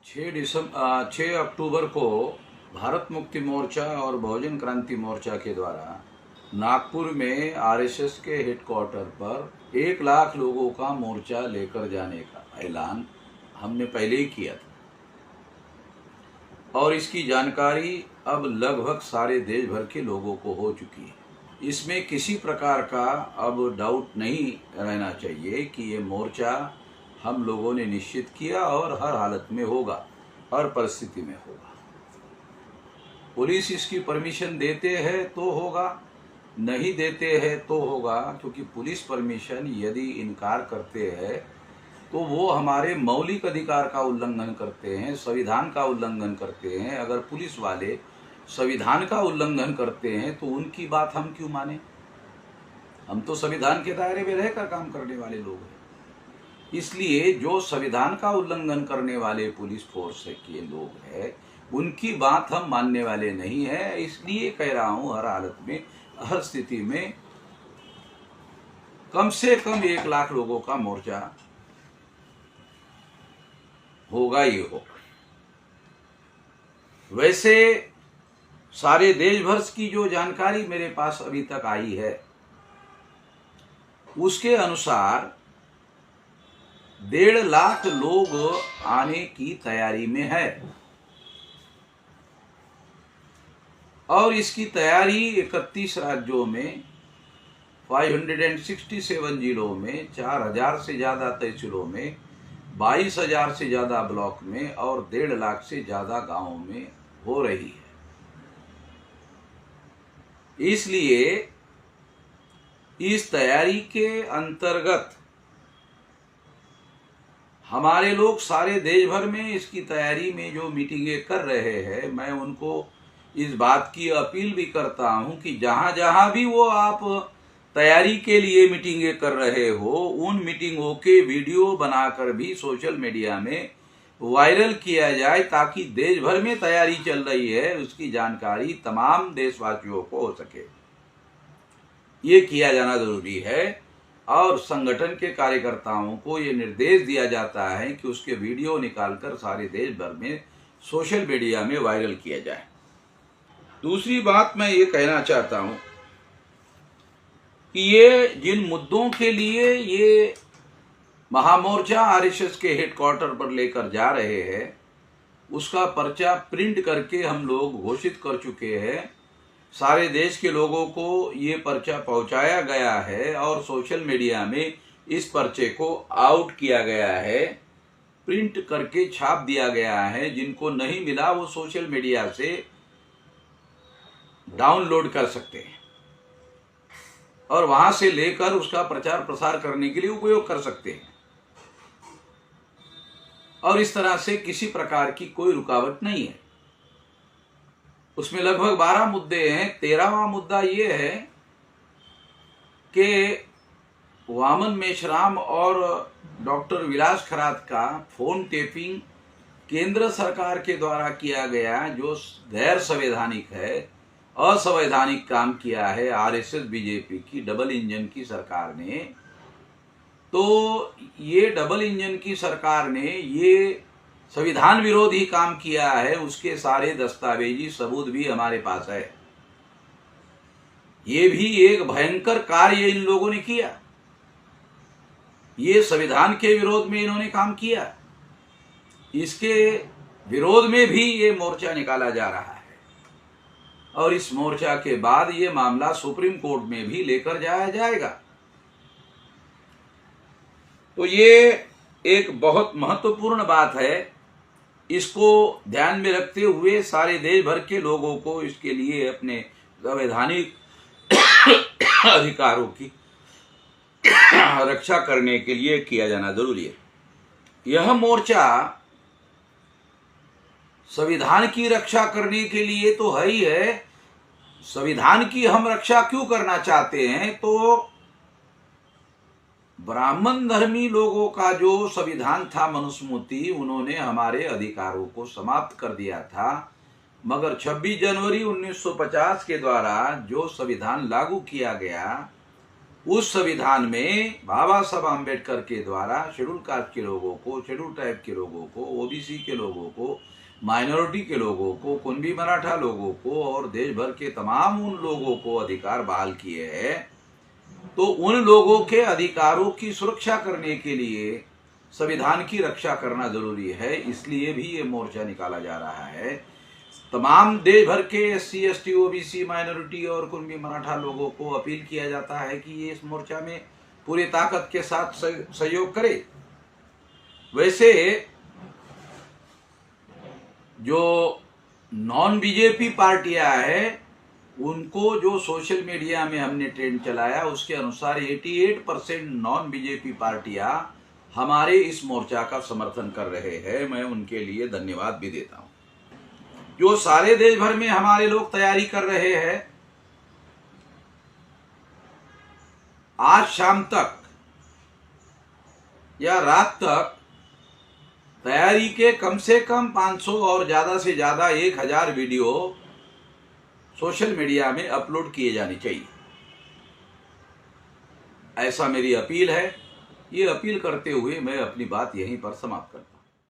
6 अक्टूबर को भारत मुक्ति मोर्चा और बहुजन क्रांति मोर्चा के द्वारा नागपुर में आरएसएस के हेडक्वार्टर पर 1 लाख लोगों का मोर्चा लेकर जाने का ऐलान हमने पहले ही किया था और इसकी जानकारी अब लगभग सारे देश भर के लोगों को हो चुकी है। इसमें किसी प्रकार का अब डाउट नहीं रहना चाहिए कि ये मोर्चा हम लोगों ने निश्चित किया और हर हालत में होगा, हर परिस्थिति में होगा। पुलिस इसकी परमिशन देते हैं तो होगा, नहीं देते हैं तो होगा, क्योंकि पुलिस परमिशन यदि इनकार करते हैं तो वो हमारे मौलिक अधिकार का उल्लंघन करते हैं, संविधान का उल्लंघन करते हैं। अगर पुलिस वाले संविधान का उल्लंघन करते हैं तो उनकी बात हम क्यों माने? हम तो संविधान के दायरे में रहकर काम करने वाले लोग हैं। इसलिए जो संविधान का उल्लंघन करने वाले पुलिस फोर्स के लोग हैं उनकी बात हम मानने वाले नहीं है। इसलिए कह रहा हूं, हर हालत में, हर स्थिति में कम से कम 1 लाख लोगों का मोर्चा होगा ही होगा। वैसे सारे देश भर की जो जानकारी मेरे पास अभी तक आई है उसके अनुसार 1.5 लाख लोग आने की तैयारी में है और इसकी तैयारी 31 राज्यों में, 567 जिलों में, 4000 से ज्यादा तहसीलों में, 22,000 से ज्यादा ब्लॉक में और 1.5 लाख से ज्यादा गांवों में हो रही है। इसलिए इस तैयारी के अंतर्गत हमारे लोग सारे देश भर में इसकी तैयारी में जो मीटिंगें कर रहे हैं, मैं उनको इस बात की अपील भी करता हूं कि जहां जहां भी वो आप तैयारी के लिए मीटिंगें कर रहे हो, उन मीटिंगों के वीडियो बनाकर भी सोशल मीडिया में वायरल किया जाए ताकि देश भर में तैयारी चल रही है उसकी जानकारी तमाम देशवासियों को हो सके। ये किया जाना जरूरी है और संगठन के कार्यकर्ताओं को ये निर्देश दिया जाता है कि उसके वीडियो निकालकर सारे देश भर में सोशल मीडिया में वायरल किया जाए। दूसरी बात मैं ये कहना चाहता हूं कि ये जिन मुद्दों के लिए ये महामोर्चा आरएसएस के हेडक्वार्टर पर लेकर जा रहे हैं उसका पर्चा प्रिंट करके हम लोग घोषित कर चुके हैं। सारे देश के लोगों को ये पर्चा पहुंचाया गया है और सोशल मीडिया में इस पर्चे को आउट किया गया है, प्रिंट करके छाप दिया गया है। जिनको नहीं मिला वो सोशल मीडिया से डाउनलोड कर सकते हैं और वहां से लेकर उसका प्रचार प्रसार करने के लिए उपयोग कर सकते हैं और इस तरह से किसी प्रकार की कोई रुकावट नहीं है। उसमें लगभग 12 मुद्दे हैं। 13वां मुद्दा ये है कि वामन मेश्राम और डॉक्टर विलास खरात का फोन टेपिंग केंद्र सरकार के द्वारा किया गया जो गैर संवैधानिक है, असंवैधानिक काम किया है आरएसएस बीजेपी की डबल इंजन की सरकार ने। तो ये डबल इंजन की सरकार ने ये संविधान विरोधी काम किया है, उसके सारे दस्तावेजी सबूत भी हमारे पास है। ये भी एक भयंकर कार्य इन लोगों ने किया, ये संविधान के विरोध में इन्होंने काम किया। इसके विरोध में भी ये मोर्चा निकाला जा रहा है और इस मोर्चा के बाद ये मामला सुप्रीम कोर्ट में भी लेकर जाया जाएगा। तो ये एक बहुत महत्वपूर्ण बात है। इसको ध्यान में रखते हुए सारे देश भर के लोगों को इसके लिए अपने संवैधानिक अधिकारों की रक्षा करने के लिए किया जाना जरूरी है। यह मोर्चा संविधान की रक्षा करने के लिए तो है ही है। संविधान की हम रक्षा क्यों करना चाहते हैं? तो ब्राह्मण धर्मी लोगों का जो संविधान था मनुस्मृति, उन्होंने हमारे अधिकारों को समाप्त कर दिया था। मगर 26 जनवरी 1950 के द्वारा जो संविधान लागू किया गया उस संविधान में बाबा साहब आम्बेडकर के द्वारा शेड्यूल कास्ट के लोगों को, शेड्यूल ट्राइब के लोगों को, ओबीसी के लोगों को, माइनॉरिटी के लोगों को, कुणबी मराठा लोगों को और देश भर के तमाम उन लोगों को अधिकार बहाल किए हैं। तो उन लोगों के अधिकारों की सुरक्षा करने के लिए संविधान की रक्षा करना जरूरी है, इसलिए भी ये मोर्चा निकाला जा रहा है। तमाम देश भर के SC, ST, OBC, माइनॉरिटी और कुणबी मराठा लोगों को अपील किया जाता है कि ये इस मोर्चा में पूरी ताकत के साथ सहयोग करे। वैसे जो नॉन बीजेपी पार्टियां हैं, उनको जो सोशल मीडिया में हमने ट्रेंड चलाया उसके अनुसार 88% नॉन बीजेपी पार्टियां हमारे इस मोर्चा का समर्थन कर रहे हैं। मैं उनके लिए धन्यवाद भी देता हूं। जो सारे देश भर में हमारे लोग तैयारी कर रहे हैं, आज शाम तक या रात तक तैयारी के कम से कम 500 और ज्यादा से ज्यादा 1000 वीडियो सोशल मीडिया में अपलोड किए जाने चाहिए, ऐसा मेरी अपील है। ये अपील करते हुए मैं अपनी बात यहीं पर समाप्त करता हूं।